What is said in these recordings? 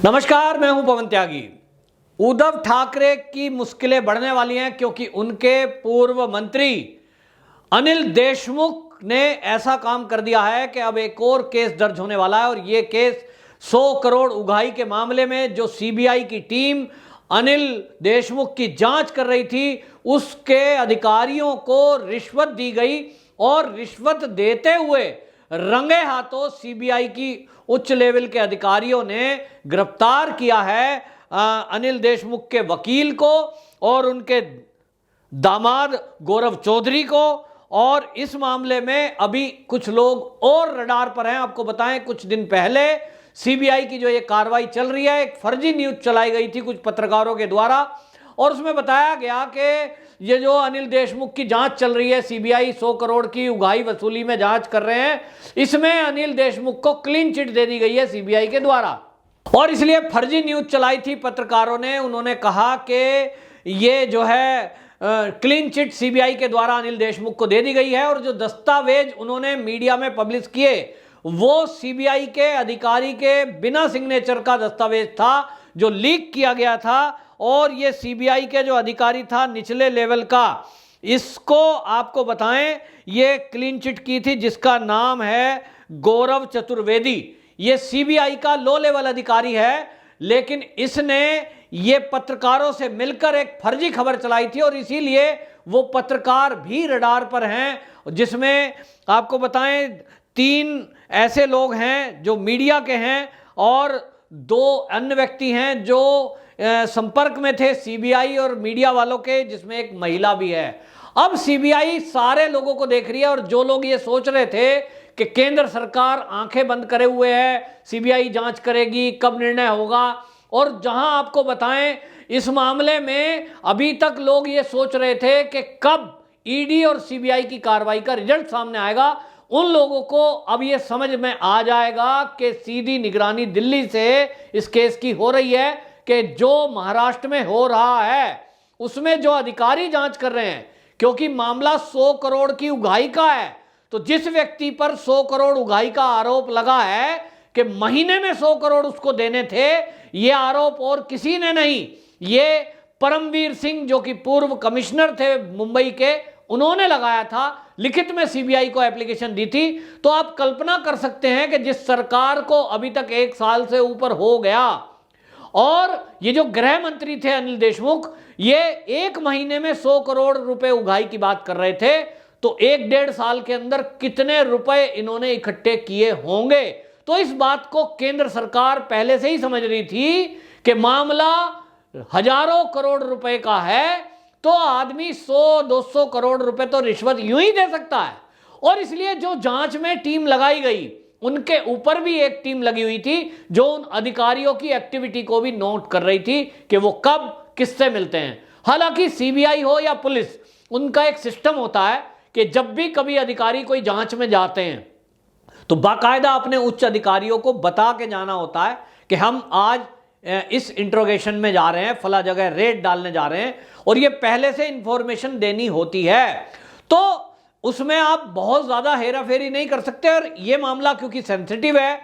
नमस्कार, मैं हूं पवन त्यागी। उद्धव ठाकरे की मुश्किलें बढ़ने वाली हैं क्योंकि उनके पूर्व मंत्री अनिल देशमुख ने ऐसा काम कर दिया है कि अब एक और केस दर्ज होने वाला है और ये केस 100 करोड़ उगाही के मामले में जो सीबीआई की टीम अनिल देशमुख की जांच कर रही थी उसके अधिकारियों को रिश्वत दी गई और रिश्वत देते हुए रंगे हाथों सीबीआई की उच्च लेवल के अधिकारियों ने गिरफ्तार किया है अनिल देशमुख के वकील को और उनके दामाद गौरव चौधरी को। और इस मामले में अभी कुछ लोग और रडार पर हैं। आपको बताएं, कुछ दिन पहले सीबीआई की जो ये कार्रवाई चल रही है, एक फर्जी न्यूज चलाई गई थी कुछ पत्रकारों के द्वारा और उसमें बताया गया कि ये जो अनिल देशमुख की जांच चल रही है, सीबीआई 100 करोड़ की उगाही वसूली में जांच कर रहे हैं, इसमें अनिल देशमुख को क्लीन चिट दे दी गई है सीबीआई के द्वारा। और इसलिए फर्जी न्यूज चलाई थी पत्रकारों ने। उन्होंने कहा कि ये जो है क्लीन चिट सीबीआई के द्वारा अनिल देशमुख को दे दी गई है और जो दस्तावेज उन्होंने मीडिया में पब्लिश किए वो सीबीआई के अधिकारी के बिना सिग्नेचर का दस्तावेज था जो लीक किया गया था। और ये सीबीआई के जो अधिकारी था निचले लेवल का, इसको आपको बताएं, ये क्लीन चिट की थी जिसका नाम है गौरव चतुर्वेदी। ये सीबीआई का लो लेवल अधिकारी है, लेकिन इसने ये पत्रकारों से मिलकर एक फर्जी खबर चलाई थी और इसीलिए वो पत्रकार भी रडार पर हैं, जिसमें आपको बताएं 3 ऐसे लोग हैं जो मीडिया के हैं और 2 अन्य व्यक्ति हैं जो संपर्क में थे सीबीआई और मीडिया वालों के, जिसमें एक महिला भी है। अब सीबीआई सारे लोगों को देख रही है और जो लोग ये सोच रहे थे कि केंद्र सरकार आंखें बंद करे हुए है, सीबीआई जांच करेगी, कब निर्णय होगा, और जहां आपको बताएं इस मामले में अभी तक लोग ये सोच रहे थे कि कब ईडी और सीबीआई की कार्रवाई का रिजल्ट सामने आएगा, उन लोगों को अब ये समझ में आ जाएगा कि सीधी निगरानी दिल्ली से इस केस की हो रही है कि जो महाराष्ट्र में हो रहा है उसमें जो अधिकारी जांच कर रहे हैं, क्योंकि मामला 100 करोड़ की उगाही का है। तो जिस व्यक्ति पर 100 करोड़ उगाही का आरोप लगा है कि महीने में 100 करोड़ उसको देने थे, ये आरोप और किसी ने नहीं, ये परमवीर सिंह जो कि पूर्व कमिश्नर थे मुंबई के, उन्होंने लगाया था, लिखित में सीबीआई को एप्लीकेशन दी थी। तो आप कल्पना कर सकते हैं कि जिस सरकार को अभी तक 1 साल से ऊपर हो गया और ये जो गृह मंत्री थे अनिल देशमुख, ये 1 महीने में 100 करोड़ रुपए उगाही की बात कर रहे थे, तो 1-1.5 साल के अंदर कितने रुपए इन्होंने इकट्ठे किए होंगे। तो इस बात को केंद्र सरकार पहले से ही समझ रही थी कि मामला हजारों करोड़ रुपए का है, तो आदमी 100-200 करोड़ रुपए तो रिश्वत यूं ही दे सकता है। और इसलिए जो जांच में टीम लगाई गई, उनके ऊपर भी एक टीम लगी हुई थी जो उन अधिकारियों की एक्टिविटी को भी नोट कर रही थी कि वो कब किससे मिलते हैं। हालांकि सीबीआई हो या पुलिस, उनका एक सिस्टम होता है कि जब भी कभी अधिकारी कोई जांच में जाते हैं तो बाकायदा अपने उच्च अधिकारियों को बता के जाना होता है कि हम आज इस इंट्रोगेशन में जा रहे हैं, फला जगह रेड डालने जा रहे हैं, और ये पहले से इंफॉर्मेशन देनी होती है। तो उसमें आप बहुत ज्यादा हेरा फेरी नहीं कर सकते। और ये मामला क्योंकि सेंसिटिव है,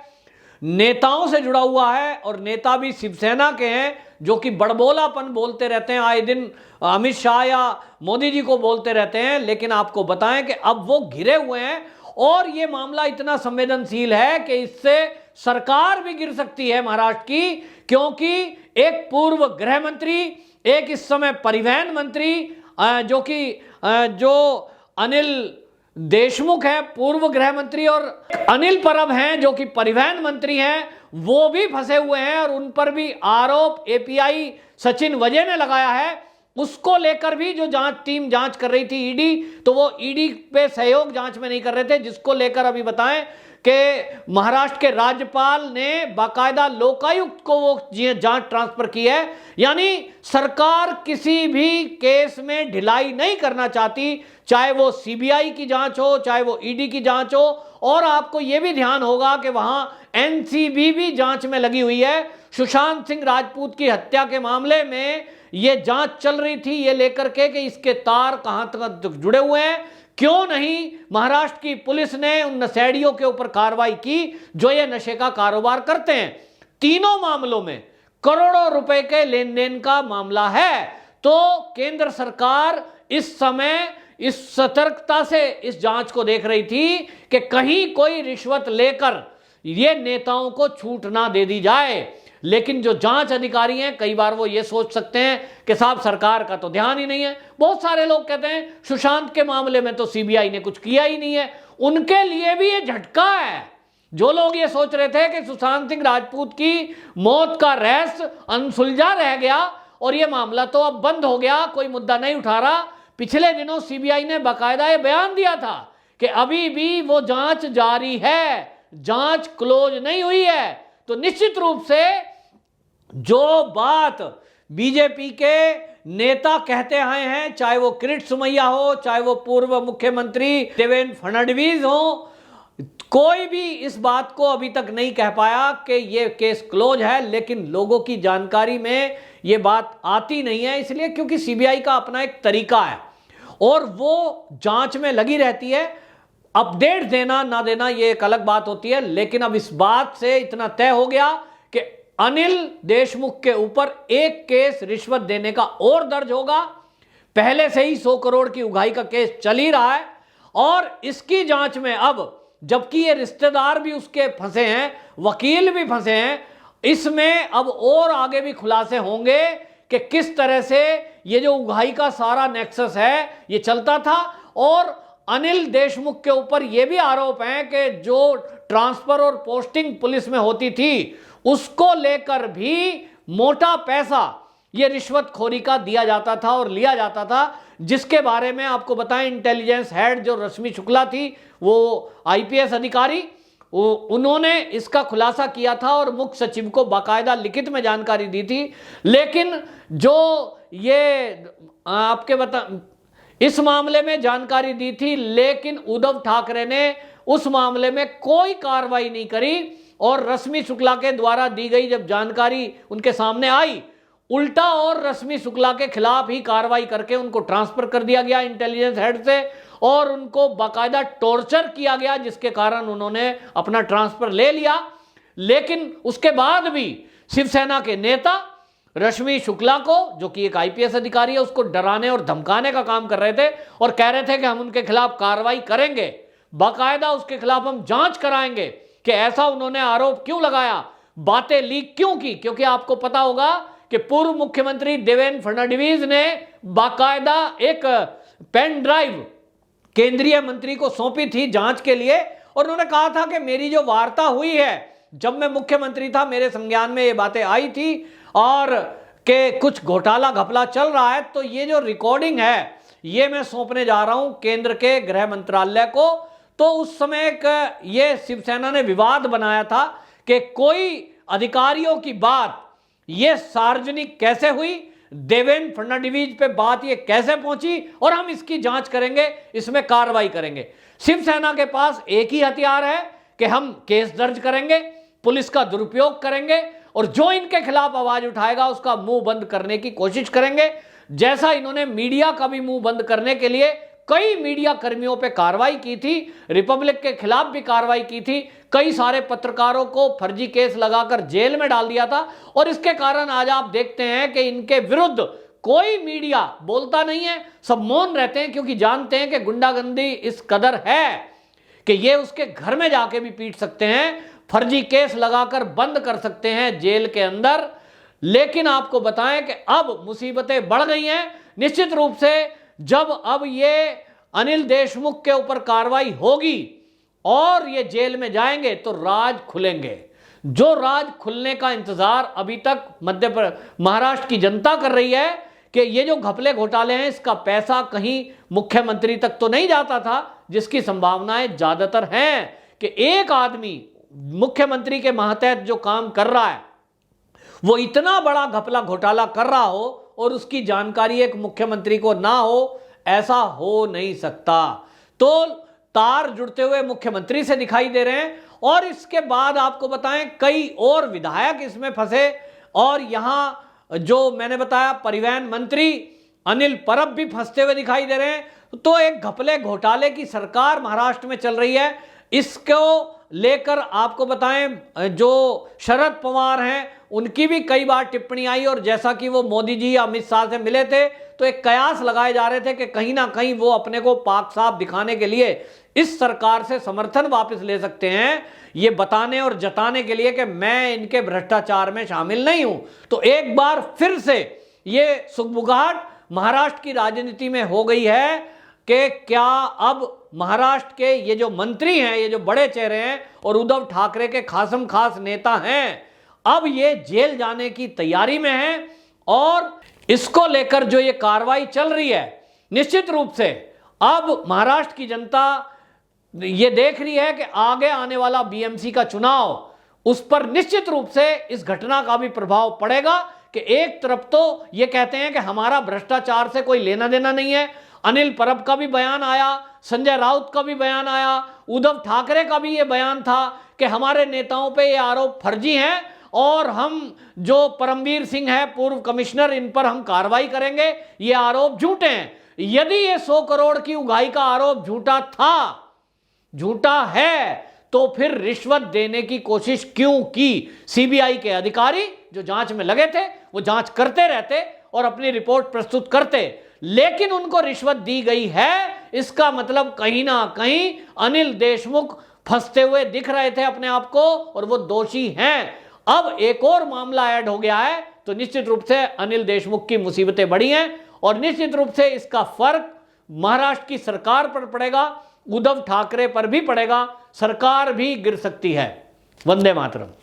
नेताओं से जुड़ा हुआ है और नेता भी शिवसेना के हैं जो कि बड़बोलापन बोलते रहते हैं, आए दिन अमित शाह या मोदी जी को बोलते रहते हैं, लेकिन आपको बताएं कि अब वो घिरे हुए हैं और ये मामला इतना संवेदनशील है कि इससे सरकार भी गिर सकती है महाराष्ट्र की, क्योंकि एक पूर्व गृह मंत्री, एक इस समय परिवहन मंत्री जो अनिल देशमुख है पूर्व गृह मंत्री, और अनिल परब हैं जो कि परिवहन मंत्री हैं, वो भी फंसे हुए हैं और उन पर भी आरोप एपीआई सचिन वजय ने लगाया है। उसको लेकर भी जो टीम जांच कर रही थी ईडी, तो वो ईडी पे सहयोग जांच में नहीं कर रहे थे, जिसको लेकर अभी बताएं कि महाराष्ट्र के राज्यपाल ने बाकायदा लोकायुक्त को वो जांच ट्रांसफर की है। यानी सरकार किसी भी केस में ढिलाई नहीं करना चाहती, चाहे वो सीबीआई की जांच हो, चाहे वो ईडी की जांच हो। और आपको ये भी ध्यान होगा कि वहां एनसीबी भी जांच में लगी हुई है। सुशांत सिंह राजपूत की हत्या के मामले में ये जांच चल रही थी ये लेकर के कि इसके तार कहां तक जुड़े हुए हैं। क्यों नहीं महाराष्ट्र की पुलिस ने उन नशेड़ियों के ऊपर कार्रवाई की जो ये नशे का कारोबार करते हैं। तीनों मामलों में करोड़ों रुपए के लेन देन का मामला है। तो केंद्र सरकार इस समय इस सतर्कता से इस जांच को देख रही थी कि कहीं कोई रिश्वत लेकर ये नेताओं को छूट ना दे दी जाए। लेकिन जो जांच अधिकारी हैं कई बार वो ये सोच सकते हैं कि साहब सरकार का तो ध्यान ही नहीं है। बहुत सारे लोग कहते हैं सुशांत के मामले में तो सीबीआई ने कुछ किया ही नहीं है। उनके लिए भी ये झटका है। जो लोग ये सोच रहे थे कि सुशांत सिंह राजपूत की मौत का रहस्य अनसुलझा रह गया और ये मामला तो अब बंद हो गया, कोई मुद्दा नहीं उठा रहा। पिछले दिनों सीबीआई ने बाकायदा ये बयान दिया था कि अभी भी वो जांच जारी है, जांच क्लोज नहीं हुई है। तो निश्चित रूप से जो बात बीजेपी के नेता कहते आए हैं, चाहे वो किरीट सोमैया हो, चाहे वो पूर्व मुख्यमंत्री देवेंद्र फडणवीस हो, कोई भी इस बात को अभी तक नहीं कह पाया कि ये केस क्लोज है। लेकिन लोगों की जानकारी में ये बात आती नहीं है, इसलिए क्योंकि सीबीआई का अपना एक तरीका है और वो जांच में लगी रहती है। अपडेट देना ना देना ये एक अलग बात होती है। लेकिन अब इस बात से इतना तय हो गया कि अनिल देशमुख के ऊपर एक केस रिश्वत देने का और दर्ज होगा। पहले से ही 100 करोड़ की उगाही का केस चल ही रहा है और इसकी जांच में अब जबकि ये रिश्तेदार भी उसके फंसे हैं, वकील भी फंसे हैं, इसमें अब और आगे भी खुलासे होंगे कि किस तरह से ये जो उगाही का सारा नेक्सस है ये चलता था। और अनिल देशमुख के ऊपर ये भी आरोप है कि जो ट्रांसफर और पोस्टिंग पुलिस में होती थी उसको लेकर भी मोटा पैसा ये रिश्वतखोरी का दिया जाता था और लिया जाता था, जिसके बारे में आपको बताएं इंटेलिजेंस हेड जो रश्मि शुक्ला थी, वो आईपीएस अधिकारी, उन्होंने इसका खुलासा किया था और मुख्य सचिव को बाकायदा लिखित में जानकारी दी थी। लेकिन जो ये आपके इस मामले में जानकारी दी थी, लेकिन उद्धव ठाकरे ने उस मामले में कोई कार्रवाई नहीं करी और रश्मि शुक्ला के द्वारा दी गई जब जानकारी उनके सामने आई, उल्टा और रश्मि शुक्ला के खिलाफ ही कार्रवाई करके उनको ट्रांसफर कर दिया गया इंटेलिजेंस हेड से और उनको बाकायदा टॉर्चर किया गया, जिसके कारण उन्होंने अपना ट्रांसफर ले लिया। लेकिन उसके बाद भी शिवसेना के नेता रश्मि शुक्ला को, जो कि एक आईपीएस अधिकारी है, उसको डराने और धमकाने का काम कर रहे थे और कह रहे थे कि हम उनके खिलाफ कार्रवाई करेंगे, बाकायदा उसके खिलाफ हम जांच कराएंगे कि ऐसा उन्होंने आरोप क्यों लगाया, बातें लीक क्यों की। क्योंकि आपको पता होगा कि पूर्व मुख्यमंत्री देवेंद्र फडणवीस ने बाकायदा एक पेन ड्राइव केंद्रीय मंत्री को सौंपी थी जांच के लिए और उन्होंने कहा था कि मेरी जो वार्ता हुई है जब मैं मुख्यमंत्री था, मेरे संज्ञान में ये बातें आई थी और कि कुछ घोटाला घपला चल रहा है, तो ये जो रिकॉर्डिंग है ये मैं सौंपने जा रहा हूं केंद्र के गृह मंत्रालय को। तो उस समय ये शिवसेना ने विवाद बनाया था कि कोई अधिकारियों की बात ये सार्वजनिक कैसे हुई, देवेंद्र फडणवीस पे बात ये कैसे पहुंची और हम इसकी जांच करेंगे, इसमें कार्रवाई करेंगे। शिवसेना के पास एक ही हथियार है कि हम केस दर्ज करेंगे, पुलिस का दुरुपयोग करेंगे और जो इनके खिलाफ आवाज उठाएगा उसका मुंह बंद करने की कोशिश करेंगे। जैसा इन्होंने मीडिया का भी मुंह बंद करने के लिए कई मीडिया कर्मियों पे कार्रवाई की थी, रिपब्लिक के खिलाफ भी कार्रवाई की थी, कई सारे पत्रकारों को फर्जी केस लगाकर जेल में डाल दिया था और इसके कारण आज आप देखते हैं कि इनके विरुद्ध कोई मीडिया बोलता नहीं है, सब मौन रहते हैं क्योंकि जानते हैं कि गुंडागर्दी इस कदर है कि ये उसके घर में जाके भी पीट सकते हैं, फर्जी केस लगाकर बंद कर सकते हैं जेल के अंदर। लेकिन आपको बताएं कि अब मुसीबतें बढ़ गई हैं। निश्चित रूप से जब अब ये अनिल देशमुख के ऊपर कार्रवाई होगी और ये जेल में जाएंगे तो राज खुलेंगे। जो राज खुलने का इंतजार अभी तक महाराष्ट्र की जनता कर रही है कि ये जो घपले घोटाले हैं इसका पैसा कहीं मुख्यमंत्री तक तो नहीं जाता था, जिसकी संभावनाएं ज्यादातर हैं कि एक आदमी मुख्यमंत्री के मातहत जो काम कर रहा है वो इतना बड़ा घपला घोटाला कर रहा हो और उसकी जानकारी एक मुख्यमंत्री को ना हो, ऐसा हो नहीं सकता। तो तार जुड़ते हुए मुख्यमंत्री से दिखाई दे रहे हैं और इसके बाद आपको बताएं कई और विधायक इसमें फंसे और यहां जो मैंने बताया परिवहन मंत्री अनिल परब भी फंसते हुए दिखाई दे रहे हैं। तो एक घपले घोटाले की सरकार महाराष्ट्र में चल रही है। इसको लेकर आपको बताएं, जो शरद पवार हैं उनकी भी कई बार टिप्पणी आई, और जैसा कि वो मोदी जी या अमित शाह से मिले थे तो एक कयास लगाए जा रहे थे कि कहीं ना कहीं वो अपने को पाक साफ दिखाने के लिए इस सरकार से समर्थन वापस ले सकते हैं, ये बताने और जताने के लिए कि मैं इनके भ्रष्टाचार में शामिल नहीं हूं। तो एक बार फिर से ये सुगबुगाहट महाराष्ट्र की राजनीति में हो गई है कि क्या अब महाराष्ट्र के ये जो मंत्री हैं, ये जो बड़े चेहरे हैं और उद्धव ठाकरे के खासम खास नेता हैं, अब ये जेल जाने की तैयारी में हैं। और इसको लेकर जो ये कार्रवाई चल रही है, निश्चित रूप से अब महाराष्ट्र की जनता ये देख रही है कि आगे आने वाला बीएमसी का चुनाव, उस पर निश्चित रूप से इस घटना का भी प्रभाव पड़ेगा कि एक तरफ तो ये कहते हैं कि हमारा भ्रष्टाचार से कोई लेना देना नहीं है, अनिल परब का भी बयान आया, संजय राउत का भी बयान आया, उद्धव ठाकरे का भी ये बयान था कि हमारे नेताओं पे ये आरोप फर्जी हैं और हम जो परमवीर सिंह है पूर्व कमिश्नर, इन पर हम कार्रवाई करेंगे, ये आरोप झूठे हैं। यदि ये 100 करोड़ की उगाही का आरोप झूठा है तो फिर रिश्वत देने की कोशिश क्यों की? सीबीआई के अधिकारी जो जांच में लगे थे वो जांच करते रहते और अपनी रिपोर्ट प्रस्तुत करते, लेकिन उनको रिश्वत दी गई है, इसका मतलब कहीं ना कहीं अनिल देशमुख फंसते हुए दिख रहे थे अपने आप को और वो दोषी हैं। अब एक और मामला ऐड हो गया है तो निश्चित रूप से अनिल देशमुख की मुसीबतें बढ़ी हैं और निश्चित रूप से इसका फर्क महाराष्ट्र की सरकार पर पड़ेगा, उद्धव ठाकरे पर भी पड़ेगा, सरकार भी गिर सकती है। वंदे मातरम।